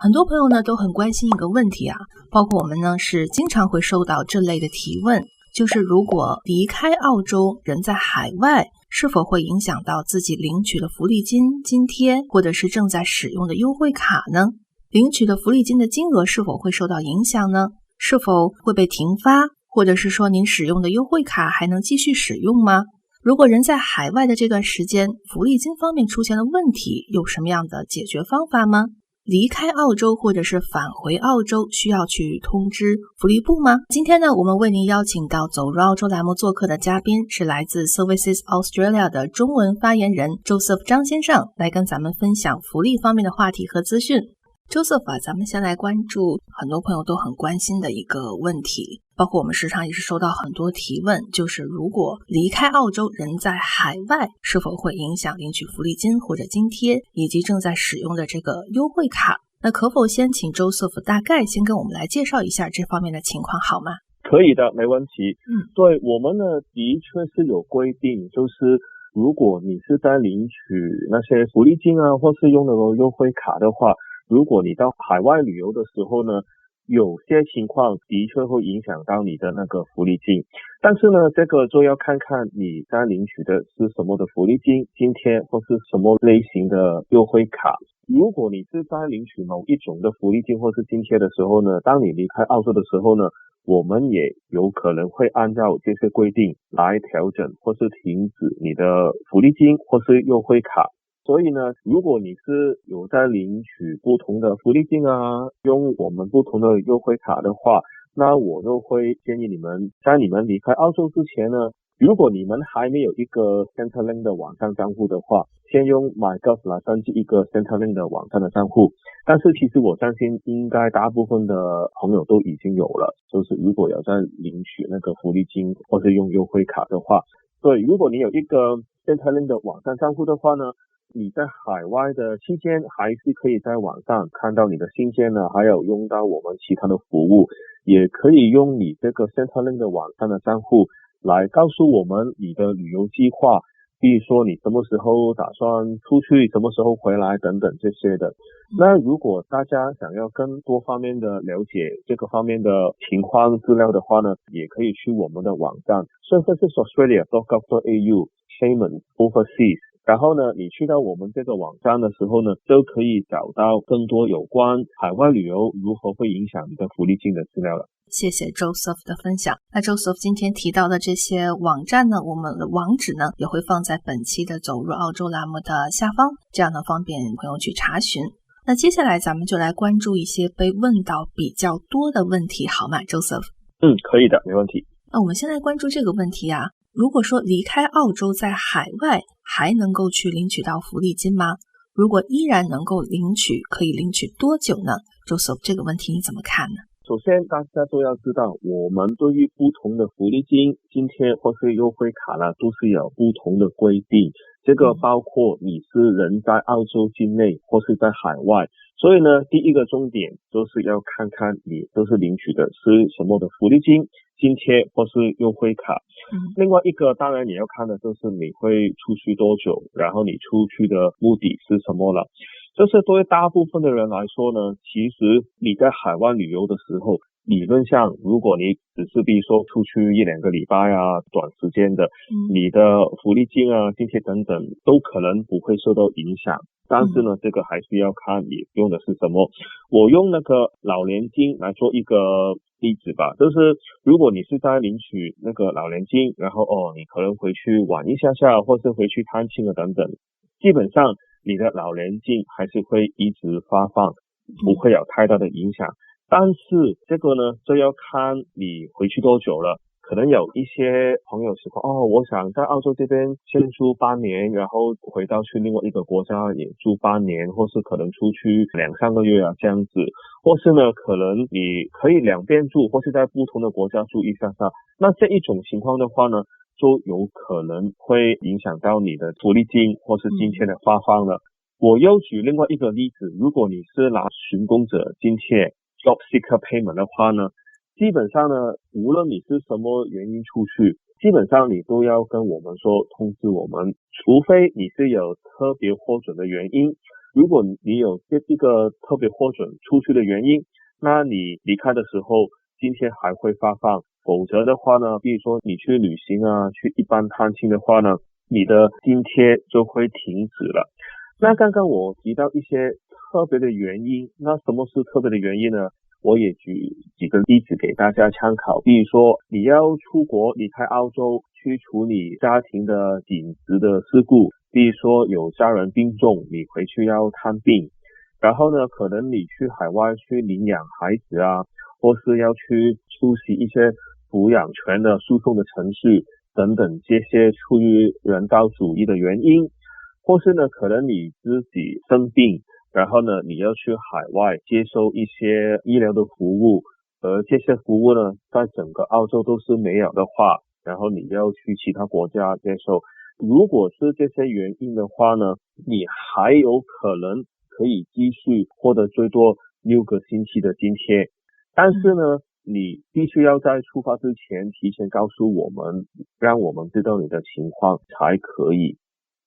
很多朋友呢都很关心一个问题啊，包括我们呢是经常会收到这类的提问，就是如果离开澳洲，人在海外，是否会影响到自己领取的福利金、津贴，或者是正在使用的优惠卡呢？领取的福利金的金额是否会受到影响呢？是否会被停发，或者是说您使用的优惠卡还能继续使用吗？如果人在海外的这段时间，福利金方面出现了问题，有什么样的解决方法吗？离开澳洲或者是返回澳洲需要去通知福利部吗？今天呢，我们为您邀请到走入澳洲栏目做客的嘉宾是来自 Services Australia 的中文发言人 Joseph 张先生，来跟咱们分享福利方面的话题和资讯。Joseph 啊，咱们先来关注很多朋友都很关心的一个问题，包括我们时常也是收到很多提问，就是如果离开澳洲，人在海外，是否会影响领取福利金或者津贴，以及正在使用的这个优惠卡？那可否先请 Joseph 大概先跟我们来介绍一下这方面的情况好吗？可以的，没问题。对，我们呢的确是有规定，就是如果你是在领取那些福利金啊，或是用那个优惠卡的话，如果你到海外旅游的时候呢，有些情况的确会影响到你的那个福利金，但是呢，这个就要看看你在领取的是什么的福利金、津贴或是什么类型的优惠卡。如果你是在领取某一种的福利金或是津贴的时候呢，当你离开澳洲的时候呢，我们也有可能会按照这些规定来调整或是停止你的福利金或是优惠卡。所以呢，如果你是有在领取不同的福利金啊，用我们不同的优惠卡的话，那我就会建议你们，在你们离开澳洲之前呢，如果你们还没有一个 Centrelink 的网站账户的话，先用 MyGov 来登记一个 Centrelink 的网站的账户。但是其实我相信应该大部分的朋友都已经有了，就是如果要在领取那个福利金或是用优惠卡的话，对，如果你有一个 Centrelink 的网站账户的话呢，你在海外的期间还是可以在网上看到你的信件呢，还有用到我们其他的服务，也可以用你这个 Centrelink 的网站的账户来告诉我们你的旅游计划，比如说你什么时候打算出去，什么时候回来等等这些的。那如果大家想要更多方面的了解这个方面的情况资料的话呢，也可以去我们的网站 Services Australia.gov.au Payment Overseas，然后呢，你去到我们这个网站的时候呢，就可以找到更多有关海外旅游如何会影响你的福利金的资料了。谢谢 Joseph 的分享。那 Joseph 今天提到的这些网站呢，我们的网址呢也会放在本期的走入澳洲栏目的下方，这样呢方便朋友去查询。那接下来咱们就来关注一些被问到比较多的问题，好吗 Joseph？ 可以的，没问题。那我们先来关注这个问题啊，如果说离开澳洲在海外还能够去领取到福利金吗？如果依然能够领取，可以领取多久呢？ Joseph 这个问题你怎么看呢？首先大家都要知道，我们对于不同的福利金、津贴或是优惠卡呢，都是有不同的规定，这个包括你是人在澳洲境内或是在海外。所以呢，第一个重点就是要看看你都是领取的是什么的福利金、津贴或是优惠卡。另外一个当然你要看的就是你会出去多久，然后你出去的目的是什么了。就是对于大部分的人来说呢，其实你在海外旅游的时候，理论上如果你只是比如说出去1-2个礼拜啊，短时间的，你的福利金啊、津贴等等都可能不会受到影响。但是呢，这个还是要看你用的是什么。我用那个老年金来做一个例子吧，就是如果你是在领取那个老年金，然后你可能回去玩一下下，或是回去探亲啊等等，基本上你的老年金还是会一直发放，不会有太大的影响。但是这个呢，就要看你回去多久了。可能有一些朋友说我想在澳洲这边先住半年，然后回到去另外一个国家也住半年，或是可能出去2-3个月啊这样子，或是呢可能你可以两边住，或是在不同的国家住一下下。那这一种情况的话呢，就有可能会影响到你的福利金或是津贴的发放了。我又举另外一个例子，如果你是拿寻工者津贴 Job Seeker Payment 的话呢，基本上呢，无论你是什么原因出去，基本上你都要跟我们说，通知我们，除非你是有特别获准的原因。如果你有一个特别获准出去的原因，那你离开的时候津贴还会发放，否则的话呢，比如说你去旅行啊，去一般探亲的话呢，你的津贴就会停止了。那刚刚我提到一些特别的原因，那什么是特别的原因呢？我也举几个例子给大家参考，比如说你要出国离开澳洲去处理家庭的紧急的事故，比如说有家人病重，你回去要探病，然后呢，可能你去海外去领养孩子啊，或是要去出席一些抚养权的诉讼的程序等等，这些出于人道主义的原因，或是呢，可能你自己生病，然后呢，你要去海外接受一些医疗的服务，而这些服务呢，在整个澳洲都是没有的话，然后你要去其他国家接受。如果是这些原因的话呢，你还有可能可以继续获得最多6个星期的津贴，但是呢，你必须要在出发之前提前告诉我们，让我们知道你的情况才可以。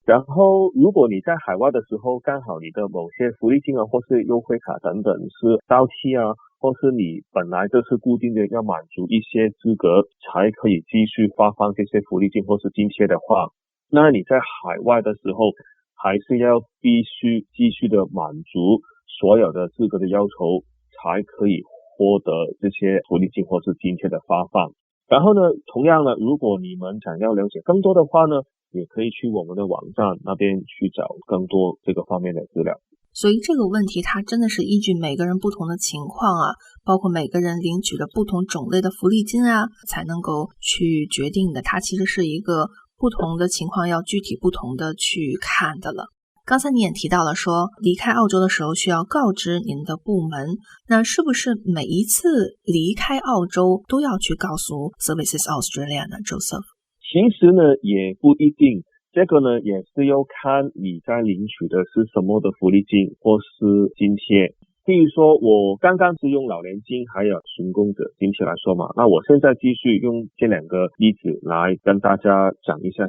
然后如果你在海外的时候，刚好你的某些福利金啊，或是优惠卡等等是到期啊，或是你本来就是固定的要满足一些资格才可以继续发放这些福利金或是津贴的话，那你在海外的时候还是要必须继续的满足所有的资格的要求，才可以获得这些福利金或是津贴的发放。然后呢，同样呢，如果你们想要了解更多的话呢，也可以去我们的网站那边去找更多这个方面的资料。所以这个问题它真的是依据每个人不同的情况啊，包括每个人领取的不同种类的福利金啊，才能够去决定的。它其实是一个不同的情况要具体不同的去看的了。刚才你也提到了说，离开澳洲的时候需要告知您的部门，那是不是每一次离开澳洲都要去告诉 Services Australia 呢 Joseph？ 其实呢也不一定，这个呢也是要看你在领取的是什么的福利金或是津贴。比如说我刚刚是用老年金还有寻工者津贴来说嘛，那我现在继续用这两个例子来跟大家讲一下。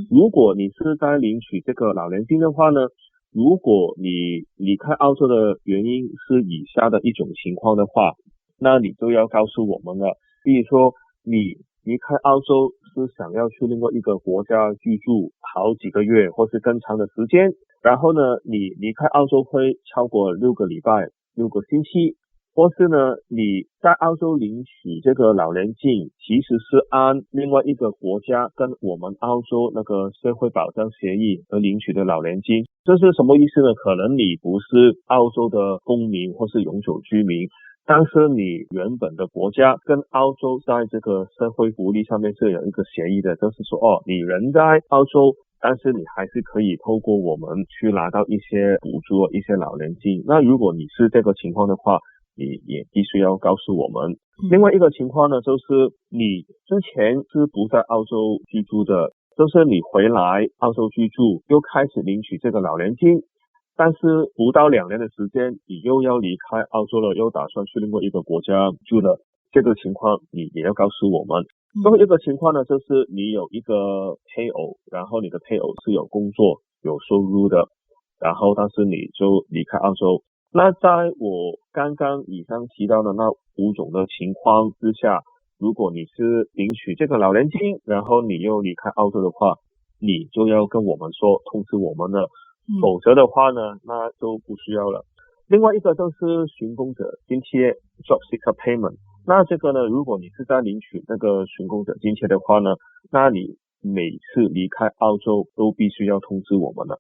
如果你是在领取这个老年金的话呢，如果你离开澳洲的原因是以下的一种情况的话，那你就要告诉我们了。比如说你离开澳洲是想要去另外一个国家居住好几个月或是更长的时间，然后呢你离开澳洲会超过6个礼拜6个星期，或是呢你在澳洲领取这个老年金其实是按另外一个国家跟我们澳洲那个社会保障协议而领取的老年金。这是什么意思呢？可能你不是澳洲的公民或是永久居民，但是你原本的国家跟澳洲在这个社会福利上面是有一个协议的，就是说你人在澳洲，但是你还是可以透过我们去拿到一些补助一些老年金。那如果你是这个情况的话，你也必须要告诉我们。另外一个情况呢，就是你之前是不在澳洲居住的，就是你回来澳洲居住又开始领取这个老年金，但是不到2年的时间你又要离开澳洲了，又打算去另外一个国家住了，这个情况你也要告诉我们。最后一个情况呢，就是你有一个配偶，然后你的配偶是有工作有收入的，然后但是你就离开澳洲。那在我刚刚以上提到的那5种的情况之下，如果你是领取这个老年金，然后你又离开澳洲的话，你就要跟我们说，通知我们了。否则的话呢，那就不需要了。另外一个就是寻工者津贴 Job Seeker Payment， 那这个呢，如果你是在领取那个寻工者津贴的话呢，那你每次离开澳洲都必须要通知我们了。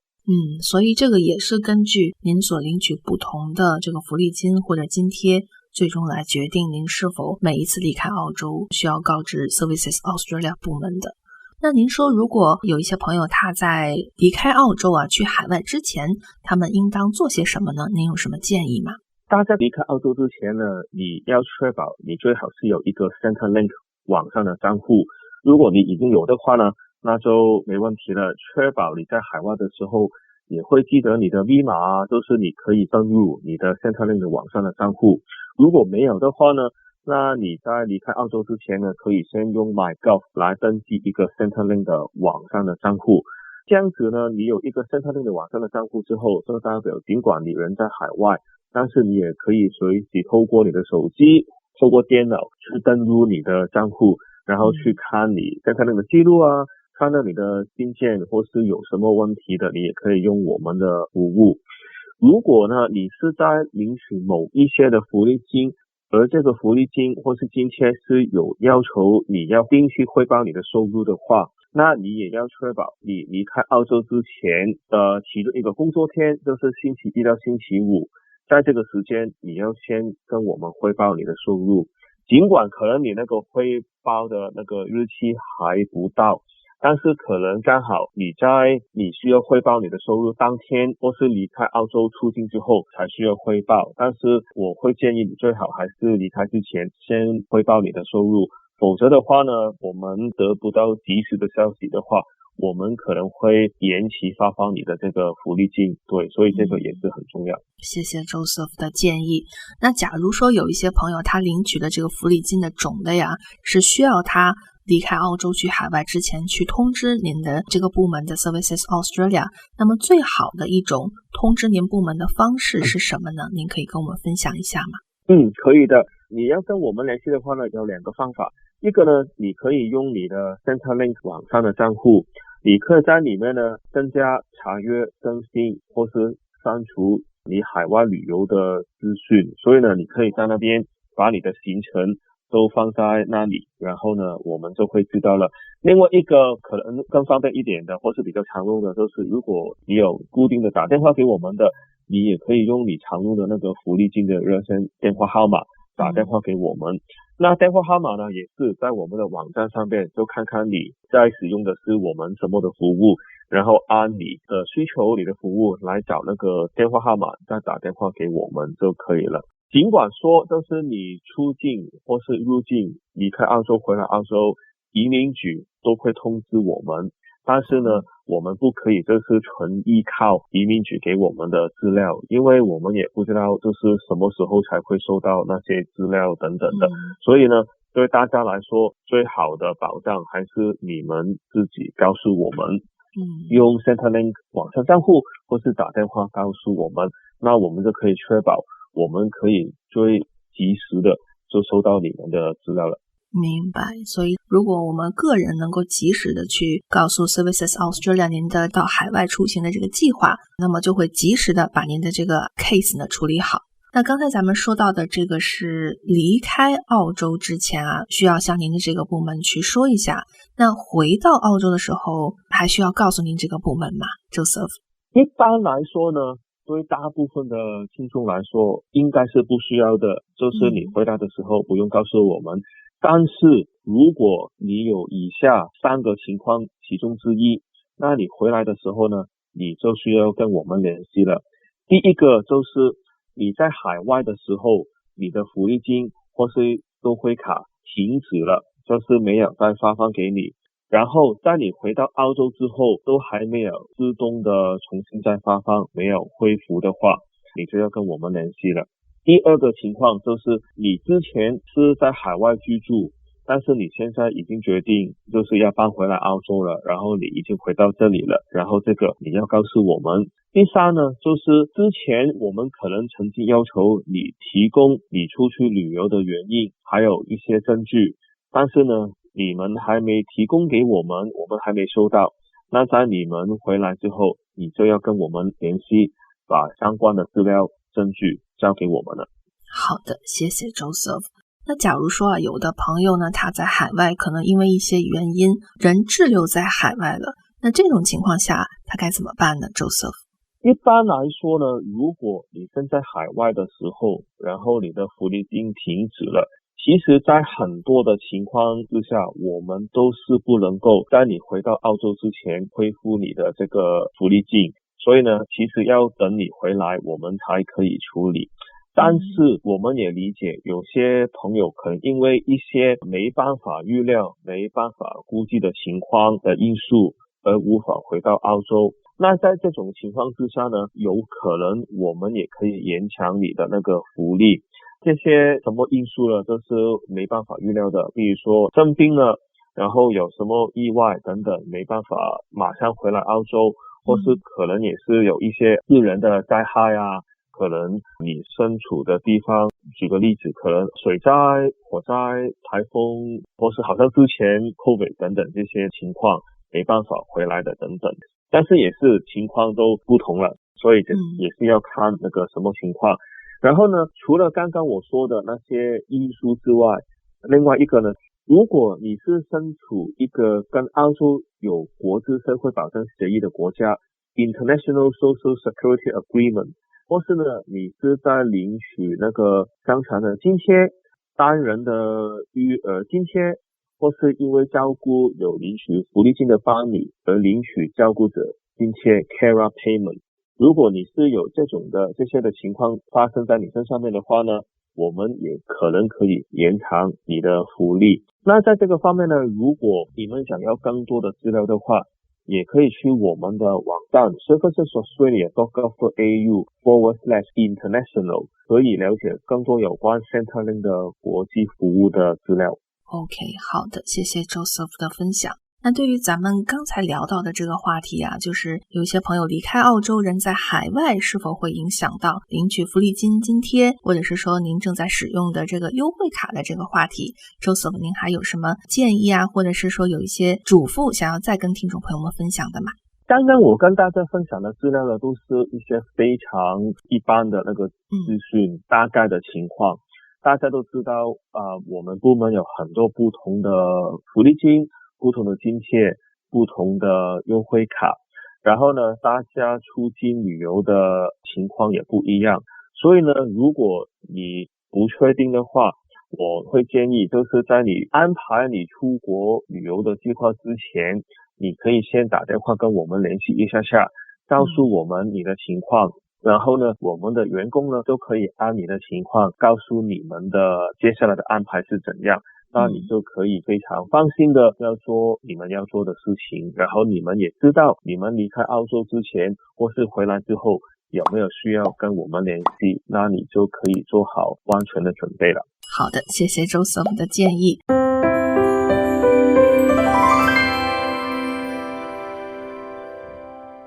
所以这个也是根据您所领取不同的这个福利金或者津贴，最终来决定您是否每一次离开澳洲需要告知 Services Australia 部门的。那您说，如果有一些朋友他在离开澳洲去海外之前，他们应当做些什么呢？您有什么建议吗？大家离开澳洲之前呢，你要确保你最好是有一个 Centrelink 网上的账户。如果你已经有的话呢，那就没问题了。确保你在海外的时候也会记得你的密码，就是你可以登入你的 Centrelink 网上的账户。如果没有的话呢，那你在离开澳洲之前呢，可以先用 MyGov 来登记一个 Centrelink 的网上的账户。这样子呢，你有一个Centrelink的网上的账户之后，这代表尽管你人在海外，但是你也可以随时透过你的手机，透过电脑去登录你的账户，然后去看你Centrelink的记录啊，看到你的信件或是有什么问题的，你也可以用我们的服务。如果呢，你是在领取某一些的福利金，而这个福利金或是津贴是有要求你要定期汇报你的收入的话，那你也要确保你离开澳洲之前的其中一个工作天，就是星期一到星期五，在这个时间你要先跟我们汇报你的收入，尽管可能你那个汇报的那个日期还不到，但是可能刚好你需要汇报你的收入当天，或是离开澳洲出境之后才需要汇报，但是我会建议你最好还是离开之前先汇报你的收入，否则的话呢，我们得不到及时的消息的话，我们可能会延期发放你的这个福利金。对，所以这个也是很重要。谢谢 Joseph 的建议。那假如说有一些朋友他领取的这个福利金的种类啊，是需要他离开澳洲去海外之前去通知您的这个部门的 Services Australia， 那么最好的一种通知您部门的方式是什么呢？您可以跟我们分享一下吗？可以的。你要跟我们联系的话呢，有两个方法。一个呢，你可以用你的 Centrelink 网上的账户，你可以在里面呢增加、查阅、更新或是删除你海外旅游的资讯。所以呢，你可以在那边把你的行程都放在那里，然后呢，我们就会知道了。另外一个可能更方便一点的，或是比较常用的，就是如果你有固定的打电话给我们的，你也可以用你常用的那个福利金的热线电话号码打电话给我们。那电话号码呢，也是在我们的网站上面，就看看你在使用的是我们什么的服务，然后按你的需求、你的服务来找那个电话号码，再打电话给我们就可以了。尽管说就是你出境或是入境离开澳洲回来澳洲，移民局都会通知我们，但是呢，我们不可以就是纯依靠移民局给我们的资料，因为我们也不知道就是什么时候才会收到那些资料等等的，所以呢，对大家来说最好的保障还是你们自己告诉我们，用 Centrelink 网上账户或是打电话告诉我们，那我们就可以确保我们可以最及时的就收到你们的资料了。明白，所以如果我们个人能够及时的去告诉 Services Australia 您的到海外出行的这个计划，那么就会及时的把您的这个 case 呢处理好。那刚才咱们说到的这个是离开澳洲之前啊，需要向您的这个部门去说一下，那回到澳洲的时候还需要告诉您这个部门吗 Joseph？ 一般来说呢，对大部分的听众来说应该是不需要的，就是你回来的时候不用告诉我们，但是如果你有以下3个情况其中之一，那你回来的时候呢，你就需要跟我们联系了。第一个就是你在海外的时候，你的福利金或是优惠卡停止了，就是没有再发放给你，然后在你回到澳洲之后都还没有自动的重新再发放，没有恢复的话，你就要跟我们联系了。第二个情况就是你之前是在海外居住，但是你现在已经决定就是要搬回来澳洲了，然后你已经回到这里了，然后这个你要告诉我们。第三呢，就是之前我们可能曾经要求你提供你出去旅游的原因，还有一些证据，但是呢，你们还没提供给我们，我们还没收到。那在你们回来之后，你就要跟我们联系，把相关的资料证据交给我们了。好的，谢谢 Joseph。 那假如说有的朋友呢，他在海外可能因为一些原因人滞留在海外了，那这种情况下他该怎么办呢 Joseph？ 一般来说呢，如果你身在海外的时候，然后你的福利金停止了，其实在很多的情况之下，我们都是不能够在你回到澳洲之前恢复你的这个福利金，所以呢，其实要等你回来我们才可以处理。但是我们也理解有些朋友可能因为一些没办法预料、没办法估计的情况的因素而无法回到澳洲，那在这种情况之下呢，有可能我们也可以延长你的那个福利。这些什么因素呢，都是没办法预料的，比如说生病了，然后有什么意外等等没办法马上回来澳洲，或是可能也是有一些自然的灾害啊，可能你身处的地方，举个例子，可能水灾、火灾、台风，或是好像之前 COVID 等等这些情况没办法回来的等等，但是也是情况都不同了，所以也是要看那个什么情况。然后呢，除了刚刚我说的那些因素之外，另外一个呢，如果你是身处一个跟澳洲有国际社会保障协议的国家 International Social Security Agreement， 或是呢你是在领取那个刚才的津贴、单人的育儿津贴，或是因为照顾有领取福利金的伴侣而领取照顾者津贴 Carer Payment， 如果你是有这些的情况发生在你身上面的话呢，我们也可能可以延长你的福利。那在这个方面呢，如果你们想要更多的资料的话，也可以去我们的网站 servicesaustralia.gov.au/international 可以了解更多有关 Centrelink 的国际服务的资料。 OK， 好的，谢谢 Joseph 的分享。那对于咱们刚才聊到的这个话题啊，就是有一些朋友离开澳洲人在海外是否会影响到领取福利金津贴，或者是说您正在使用的这个优惠卡的这个话题， Joseph 您还有什么建议啊，或者是说有一些嘱咐想要再跟听众朋友们分享的吗？刚刚我跟大家分享的资料呢，都是一些非常一般的那个资讯，大概的情况。大家都知道我们部门有很多不同的福利金、不同的津贴、不同的优惠卡，然后呢大家出境旅游的情况也不一样，所以呢如果你不确定的话，我会建议就是在你安排你出国旅游的计划之前，你可以先打电话跟我们联系一下，告诉我们你的情况，然后呢我们的员工呢都可以按你的情况告诉你们的接下来的安排是怎样，那你就可以非常放心的要做你们要做的事情，然后你们也知道你们离开澳洲之前或是回来之后有没有需要跟我们联系，那你就可以做好完全的准备了。好的，谢谢 Joseph 的建议。